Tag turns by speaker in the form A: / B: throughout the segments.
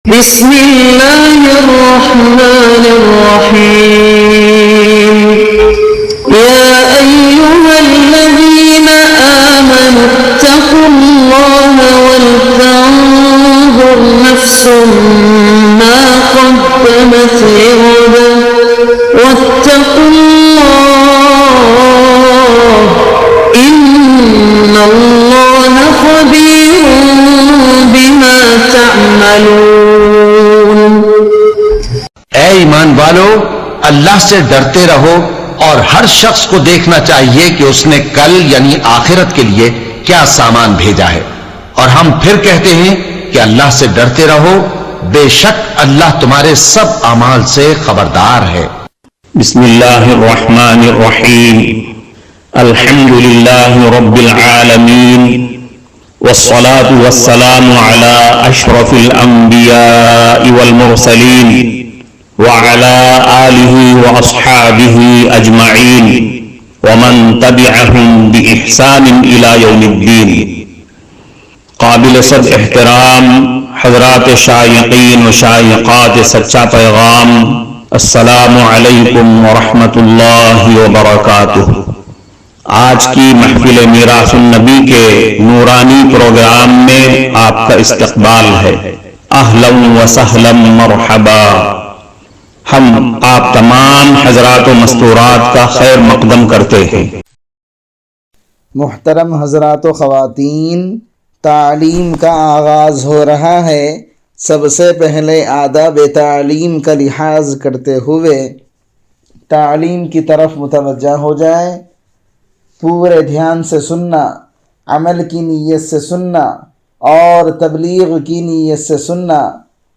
A: بسم الله الرحمن الرحيم يا أيها الذين آمنوا اتقوا الله ولتنظر نفس ما قدمت لغد واتقوا الله إن الله خبير بما تعملون۔
B: اے ایمان والو، اللہ سے ڈرتے رہو اور ہر شخص کو دیکھنا چاہیے کہ اس نے کل یعنی آخرت کے لیے کیا سامان بھیجا ہے، اور ہم پھر کہتے ہیں کہ اللہ سے ڈرتے رہو، بے شک اللہ تمہارے سب اعمال سے خبردار ہے۔
C: بسم اللہ الرحمن الرحیم، الحمد للہ رب العالمین، والصلاة والسلام على اشرف الانبیاء والمرسلین وعلى آلہ واصحابہ اجمعین ومن تبعہم بإحسان الى یوم الدین۔ قابل صد احترام حضرات شائقین و شائقات سچا پیغام، السلام علیکم ورحمۃ اللہ وبرکاتہ۔ آج کی محفل میراث النبی کے نورانی پروگرام میں آپ کا استقبال ہے۔ اہلا و سہلا مرحبا۔ ہم آپ تمام حضرات و مستورات کا خیر مقدم کرتے ہیں۔
D: محترم حضرات و خواتین، تعلیم کا آغاز ہو رہا ہے۔ سب سے پہلے آداب تعلیم کا لحاظ کرتے ہوئے تعلیم کی طرف متوجہ ہو جائیں۔ پورے دھیان سے سننا، عمل کی نیت سے سننا اور تبلیغ کی نیت سے سننا،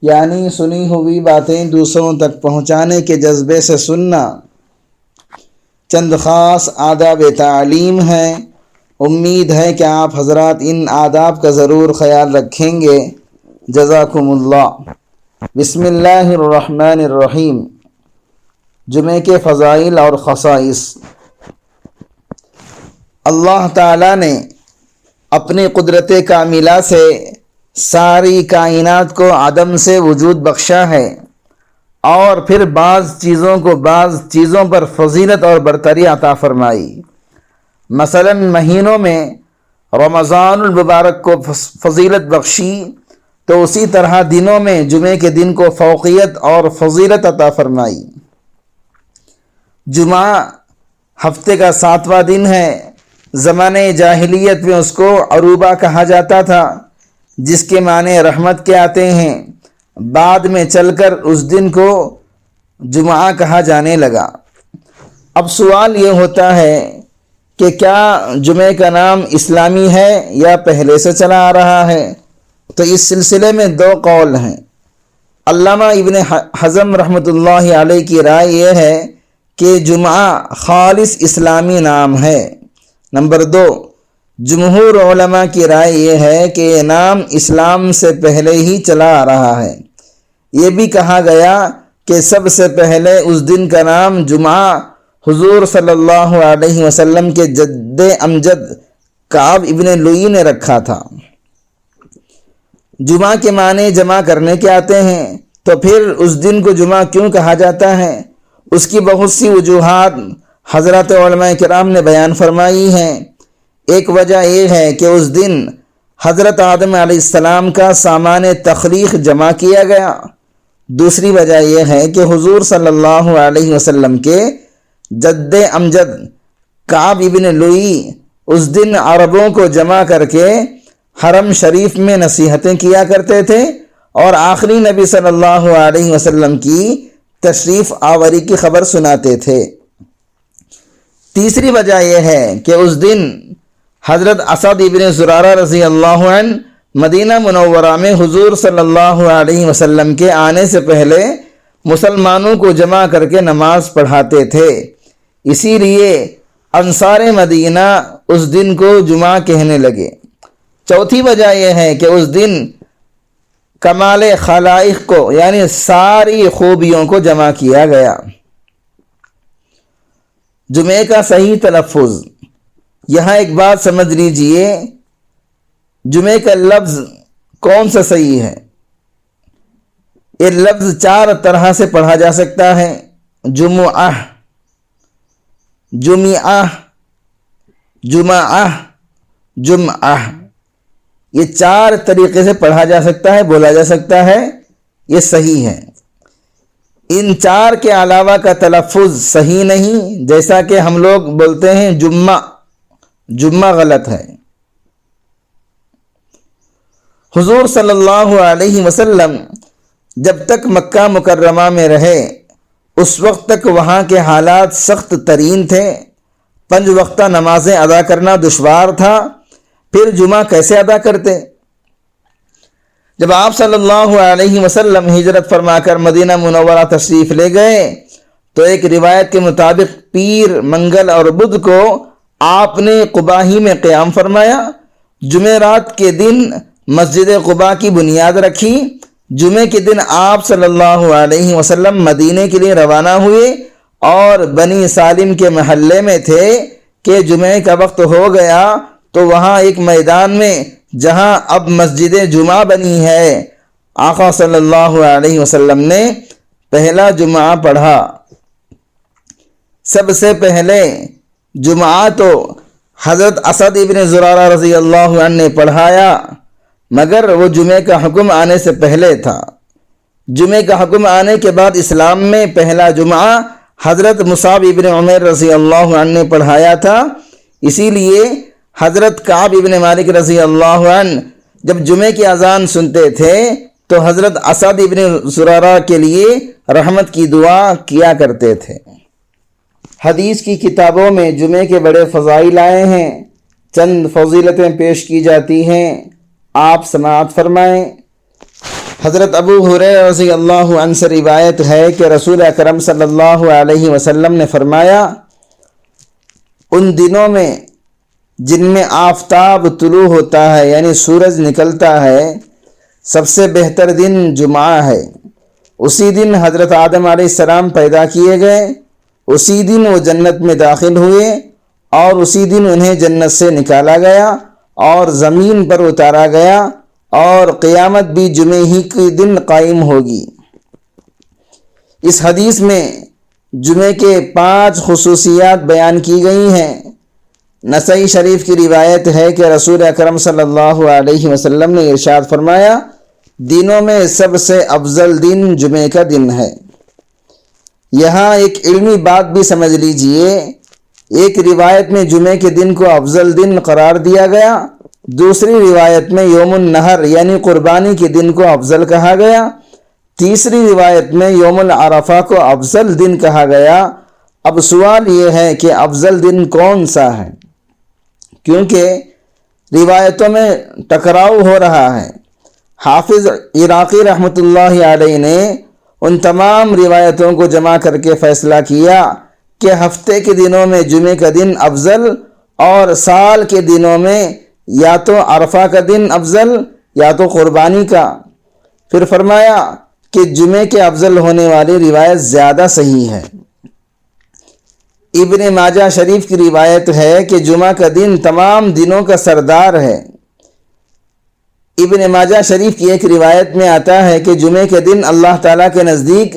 D: یعنی سنی ہوئی باتیں دوسروں تک پہنچانے کے جذبے سے سننا۔ چند خاص آداب تعلیم ہیں، امید ہے کہ آپ حضرات ان آداب کا ضرور خیال رکھیں گے۔ جزاکم اللہ۔ بسم اللہ الرحمن الرحیم۔ جمعے کے فضائل اور خصائص۔ اللہ تعالیٰ نے اپنی قدرت کاملہ سے ساری کائنات کو عدم سے وجود بخشا ہے، اور پھر بعض چیزوں پر فضیلت اور برتری عطا فرمائی۔ مثلا مہینوں میں رمضان المبارک کو فضیلت بخشی، تو اسی طرح دنوں میں جمعے کے دن کو فوقیت اور فضیلت عطا فرمائی۔ جمعہ ہفتے کا 7واں دن ہے۔ زمانے جاہلیت میں اس کو عروبہ کہا جاتا تھا، جس کے معنی رحمت کے آتے ہیں۔ بعد میں چل کر اس دن کو جمعہ کہا جانے لگا۔ اب سوال یہ ہوتا ہے کہ کیا جمعے کا نام اسلامی ہے یا پہلے سے چلا آ رہا ہے؟ تو اس سلسلے میں دو قول ہیں۔ علامہ ابن حزم رحمۃ اللہ علیہ کی رائے یہ ہے کہ جمعہ خالص اسلامی نام ہے۔ نمبر 2، جمہور علماء کی رائے یہ ہے کہ یہ نام اسلام سے پہلے ہی چلا آ رہا ہے۔ یہ بھی کہا گیا کہ سب سے پہلے اس دن کا نام جمعہ حضور صلی اللہ علیہ وسلم کے جد امجد کعب ابن لوئی نے رکھا تھا۔ جمعہ کے معنی جمع کرنے کے آتے ہیں، تو پھر اس دن کو جمعہ کیوں کہا جاتا ہے؟ اس کی بہت سی وجوہات حضرات علماء کرام نے بیان فرمائی ہیں۔ ایک وجہ یہ ہے کہ اس دن حضرت آدم علیہ السلام کا سامان تخلیق جمع کیا گیا۔ دوسری وجہ یہ ہے کہ حضور صلی اللہ علیہ وسلم کے جد امجد کعب ابن لوئی اس دن عربوں کو جمع کر کے حرم شریف میں نصیحتیں کیا کرتے تھے، اور آخری نبی صلی اللہ علیہ وسلم کی تشریف آوری کی خبر سناتے تھے۔ تیسری وجہ یہ ہے کہ اس دن حضرت اسد ابن زرارہ رضی اللہ عنہ مدینہ منورہ میں حضور صلی اللہ علیہ وسلم کے آنے سے پہلے مسلمانوں کو جمع کر کے نماز پڑھاتے تھے، اسی لیے انصار مدینہ اس دن کو جمعہ کہنے لگے۔ چوتھی وجہ یہ ہے کہ اس دن کمال خلائق کو یعنی ساری خوبیوں کو جمع کیا گیا۔ جمعے کا صحیح تلفظ۔ یہاں ایک بات سمجھ لیجئے، جمعے کا لفظ کون سا صحیح ہے؟ یہ لفظ 4 طرح سے پڑھا جا سکتا ہے: جمعہ، جمعہ، جمعہ، جمعہ۔ یہ 4 طریقے سے پڑھا جا سکتا ہے، بولا جا سکتا ہے، یہ صحیح ہے۔ ان 4 کے علاوہ کا تلفظ صحیح نہیں، جیسا کہ ہم لوگ بولتے ہیں جمعہ، جمعہ غلط ہے۔ حضور صلی اللہ علیہ وسلم جب تک مکہ مکرمہ میں رہے اس وقت تک وہاں کے حالات سخت ترین تھے، 5 وقتہ نمازیں ادا کرنا دشوار تھا، پھر جمعہ کیسے ادا کرتے؟ جب آپ صلی اللہ علیہ وسلم ہجرت فرما کر مدینہ منورہ تشریف لے گئے تو ایک روایت کے مطابق پیر، منگل اور بدھ کو آپ نے قباء ہی میں قیام فرمایا، جمعرات کے دن مسجد قباء کی بنیاد رکھی، جمعے کے دن آپ صلی اللہ علیہ وسلم مدینے کے لیے روانہ ہوئے اور بنی سالم کے محلے میں تھے کہ جمعے کا وقت ہو گیا تو وہاں ایک میدان میں جہاں اب مسجد جمعہ بنی ہے، آقا صلی اللہ علیہ وسلم نے پہلا جمعہ پڑھا۔ سب سے پہلے جمعہ تو حضرت اسد ابن زرارہ رضی اللہ عنہ نے پڑھایا، مگر وہ جمعے کا حکم آنے سے پہلے تھا۔ جمعے کا حکم آنے کے بعد اسلام میں پہلا جمعہ حضرت مصعب ابن عمیر رضی اللہ عنہ نے پڑھایا تھا، اسی لیے حضرت کعب ابن مالک رضی اللہ عنہ جب جمعے کی اذان سنتے تھے تو حضرت اسد ابن زرارہ کے لیے رحمت کی دعا کیا کرتے تھے۔ حدیث کی کتابوں میں جمعے کے بڑے فضائل آئے ہیں، چند فضیلتیں پیش کی جاتی ہیں، آپ سماعت فرمائیں۔ حضرت ابو ہریرہ رضی اللہ عنہ سے روایت ہے کہ رسول اکرم صلی اللہ علیہ وسلم نے فرمایا، ان دنوں میں جن میں آفتاب طلوع ہوتا ہے یعنی سورج نکلتا ہے، سب سے بہتر دن جمعہ ہے۔ اسی دن حضرت آدم علیہ السلام پیدا کیے گئے، اسی دن وہ جنت میں داخل ہوئے اور اسی دن انہیں جنت سے نکالا گیا اور زمین پر اتارا گیا، اور قیامت بھی جمعے ہی کے دن قائم ہوگی۔ اس حدیث میں جمعے کے 5 خصوصیات بیان کی گئی ہیں۔ نسائی شریف کی روایت ہے کہ رسول اکرم صلی اللہ علیہ وسلم نے ارشاد فرمایا، دنوں میں سب سے افضل دن جمعے کا دن ہے۔ یہاں ایک علمی بات بھی سمجھ لیجئے، ایک روایت میں جمعے کے دن کو افضل دن قرار دیا گیا، دوسری روایت میں یوم النحر یعنی قربانی کے دن کو افضل کہا گیا، تیسری روایت میں یوم العرفہ کو افضل دن کہا گیا۔ اب سوال یہ ہے کہ افضل دن کون سا ہے؟ کیونکہ روایتوں میں ٹکراؤ ہو رہا ہے۔ حافظ عراقی رحمۃ اللہ علیہ نے ان تمام روایتوں کو جمع کر کے فیصلہ کیا کہ ہفتے کے دنوں میں جمعے کا دن افضل اور سال کے دنوں میں یا تو عرفہ کا دن افضل یا تو قربانی کا۔ پھر فرمایا کہ جمعے کے افضل ہونے والی روایت زیادہ صحیح ہے۔ ابن ماجہ شریف کی روایت ہے کہ جمعہ کا دن تمام دنوں کا سردار ہے۔ ابن ماجہ شریف کی ایک روایت میں آتا ہے کہ جمعے کے دن اللہ تعالیٰ کے نزدیک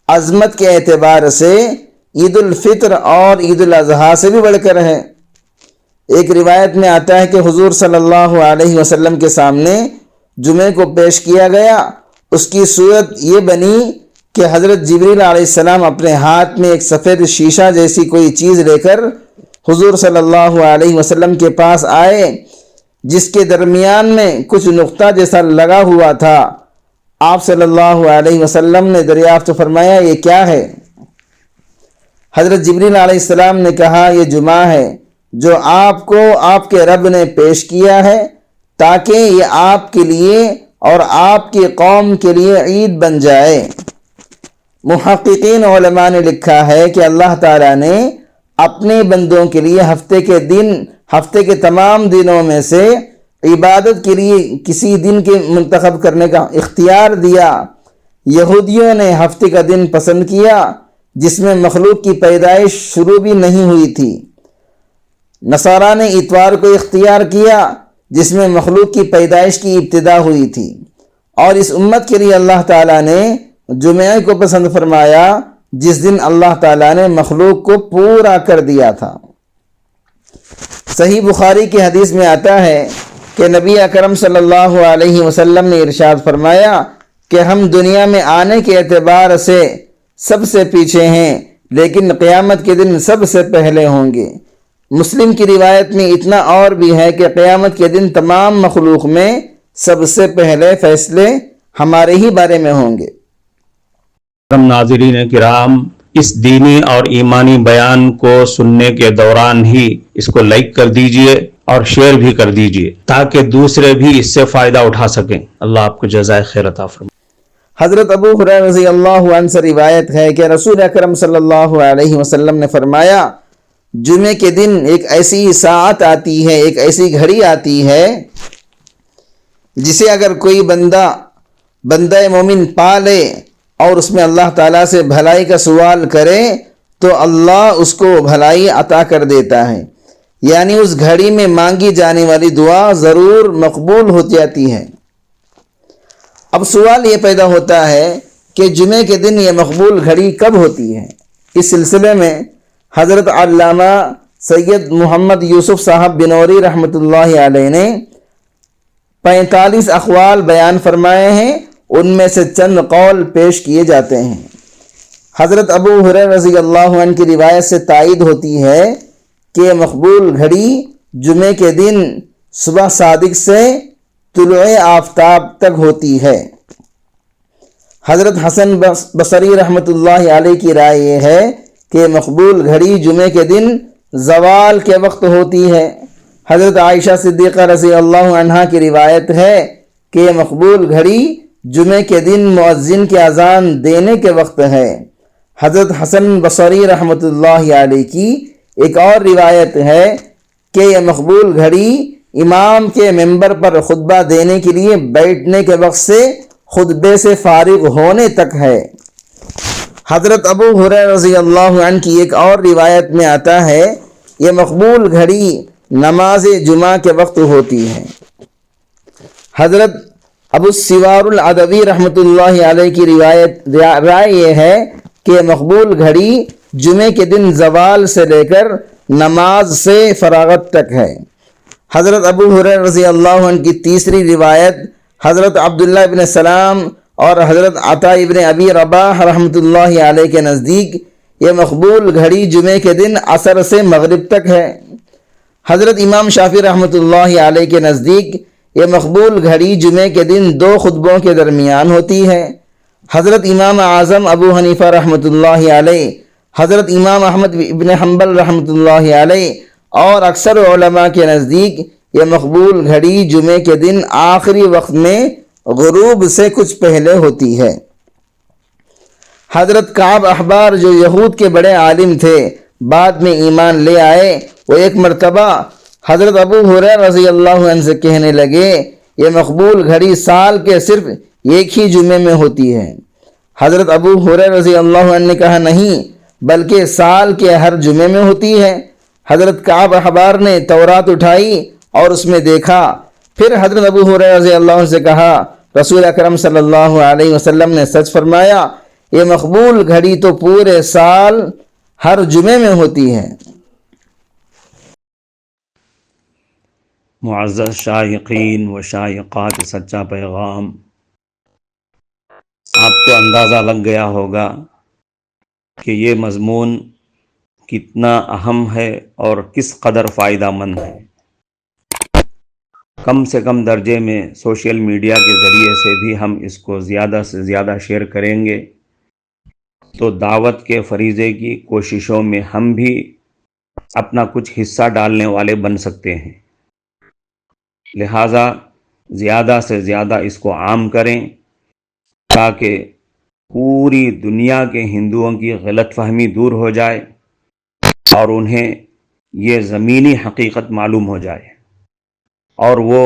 D: عظمت کے اعتبار سے عید الفطر اور عید الاضحیٰ سے بھی بڑھ کر ہے۔ ایک روایت میں آتا ہے کہ حضور صلی اللہ علیہ وسلم کے سامنے جمعے کو پیش کیا گیا، اس کی صورت یہ بنی کہ حضرت جبریل علیہ السلام اپنے ہاتھ میں ایک سفید شیشہ جیسی کوئی چیز لے کر حضور صلی اللہ علیہ وسلم کے پاس آئے، جس کے درمیان میں کچھ نقطہ جیسا لگا ہوا تھا۔ آپ صلی اللہ علیہ وسلم نے دریافت فرمایا، یہ کیا ہے؟ حضرت جبریل علیہ السلام نے کہا، یہ جمعہ ہے جو آپ کو آپ کے رب نے پیش کیا ہے تاکہ یہ آپ کے لیے اور آپ کی قوم کے لیے عید بن جائے۔ محققین علماء نے لکھا ہے کہ اللہ تعالیٰ نے اپنے بندوں کے لیے ہفتے کے تمام دنوں میں سے عبادت کے لیے کسی دن کے منتخب کرنے کا اختیار دیا۔ یہودیوں نے ہفتے کا دن پسند کیا جس میں مخلوق کی پیدائش شروع بھی نہیں ہوئی تھی۔ نصارہ نے اتوار کو اختیار کیا جس میں مخلوق کی پیدائش کی ابتدا ہوئی تھی، اور اس امت کے لیے اللہ تعالیٰ نے جمعہ کو پسند فرمایا جس دن اللہ تعالیٰ نے مخلوق کو پورا کر دیا تھا۔ صحیح بخاری کی حدیث میں آتا ہے کہ نبی اکرم صلی اللہ علیہ وسلم نے ارشاد فرمایا کہ ہم دنیا میں آنے کے اعتبار سے سب سے پیچھے ہیں لیکن قیامت کے دن سب سے پہلے ہوں گے۔ مسلم کی روایت میں اتنا اور بھی ہے کہ قیامت کے دن تمام مخلوق میں سب سے پہلے فیصلے ہمارے ہی بارے میں ہوں گے۔
C: ناظرین کرام، اس دینی اور ایمانی بیان کو سننے کے دوران ہی اس کو لائک کر دیجئے اور شیئر بھی کر دیجئے تاکہ دوسرے بھی اس سے فائدہ اٹھا سکیں۔ اللہ آپ کو جزائے خیر عطا فرمائے۔
D: حضرت ابو ہریرہ رضی اللہ عنہ سے روایت ہے کہ رسول اکرم صلی اللہ علیہ وسلم نے فرمایا، جمعے کے دن ایک ایسی ساعت آتی ہے، ایک ایسی گھڑی آتی ہے جسے اگر کوئی بندہ مومن پا لے اور اس میں اللہ تعالیٰ سے بھلائی کا سوال کرے تو اللہ اس کو بھلائی عطا کر دیتا ہے، یعنی اس گھڑی میں مانگی جانے والی دعا ضرور مقبول ہو جاتی ہے۔ اب سوال یہ پیدا ہوتا ہے کہ جمعے کے دن یہ مقبول گھڑی کب ہوتی ہے؟ اس سلسلے میں حضرت علامہ سید محمد یوسف صاحب بنوری رحمۃ اللہ علیہ نے 45 اقوال بیان فرمائے ہیں، ان میں سے چند قول پیش کیے جاتے ہیں۔ حضرت ابو ہریرہ رضی اللہ عنہ کی روایت سے تائید ہوتی ہے کہ مقبول گھڑی جمعے کے دن صبح صادق سے طلوع آفتاب تک ہوتی ہے۔ حضرت حسن بصری رحمۃ اللہ علیہ کی رائے یہ ہے کہ مقبول گھڑی جمعے کے دن زوال کے وقت ہوتی ہے۔ حضرت عائشہ صدیقہ رضی اللہ عنہا کی روایت ہے کہ مقبول گھڑی جمعے کے دن مؤذن کی اذان دینے کے وقت ہے۔ حضرت حسن بصری رحمۃ اللہ علیہ کی ایک اور روایت ہے کہ یہ مقبول گھڑی امام کے ممبر پر خطبہ دینے کے لیے بیٹھنے کے وقت سے خطبے سے فارغ ہونے تک ہے۔ حضرت ابو ہریرہ رضی اللہ عنہ کی ایک اور روایت میں آتا ہے یہ مقبول گھڑی نماز جمعہ کے وقت ہوتی ہے۔ حضرت ابو السوار العدوی رحمۃ اللہ علیہ کی رائے یہ ہے کہ مقبول گھڑی جمعے کے دن زوال سے لے کر نماز سے فراغت تک ہے۔ حضرت ابو ہریرہ رضی اللہ عنہ کی تیسری روایت حضرت عبداللہ ابن سلام اور حضرت عطا ابن ابی رباح رحمۃ اللہ علیہ کے نزدیک یہ مقبول گھڑی جمعے کے دن عصر سے مغرب تک ہے۔ حضرت امام شافعی رحمۃ اللہ علیہ کے نزدیک یہ مقبول گھڑی جمعے کے دن 2 خطبوں کے درمیان ہوتی ہے۔ حضرت امام اعظم ابو حنیفہ رحمۃ اللہ علیہ، حضرت امام احمد ابن حنبل رحمۃ اللہ علیہ اور اکثر علماء کے نزدیک یہ مقبول گھڑی جمعے کے دن آخری وقت میں غروب سے کچھ پہلے ہوتی ہے۔ حضرت کعب احبار جو یہود کے بڑے عالم تھے، بعد میں ایمان لے آئے، وہ ایک مرتبہ حضرت ابو ہریرہ رضی اللہ عنہ سے کہنے لگے یہ مقبول گھڑی سال کے صرف ایک ہی جمعے میں ہوتی ہے۔ حضرت ابو ہریرہ رضی اللہ عنہ نے کہا نہیں، بلکہ سال کے ہر جمعے میں ہوتی ہے۔ حضرت کعب احبار نے تورات اٹھائی اور اس میں دیکھا، پھر حضرت ابو ہریرہ رضی اللہ عنہ سے کہا رسول اکرم صلی اللہ علیہ وسلم نے سچ فرمایا، یہ مقبول گھڑی تو پورے سال ہر جمعے میں ہوتی ہے۔
C: معزز شائقین و شائقات سچا پیغام، آپ کو اندازہ لگ گیا ہوگا کہ یہ مضمون کتنا اہم ہے اور کس قدر فائدہ مند ہے۔ کم سے کم درجے میں سوشل میڈیا کے ذریعے سے بھی ہم اس کو زیادہ سے زیادہ شیئر کریں گے تو دعوت کے فریضے کی کوششوں میں ہم بھی اپنا کچھ حصہ ڈالنے والے بن سکتے ہیں۔ لہٰذا زیادہ سے زیادہ اس کو عام کریں تاکہ پوری دنیا کے ہندوؤں کی غلط فہمی دور ہو جائے اور انہیں یہ زمینی حقیقت معلوم ہو جائے اور وہ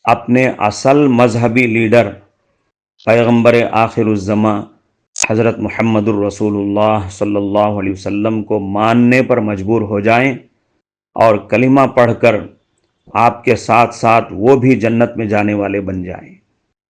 C: اپنے اصل مذہبی لیڈر پیغمبر آخر الزماں حضرت محمد الرسول اللہ صلی اللہ علیہ وسلم کو ماننے پر مجبور ہو جائیں اور کلمہ پڑھ کر آپ کے ساتھ ساتھ وہ بھی جنت میں جانے والے بن جائیں۔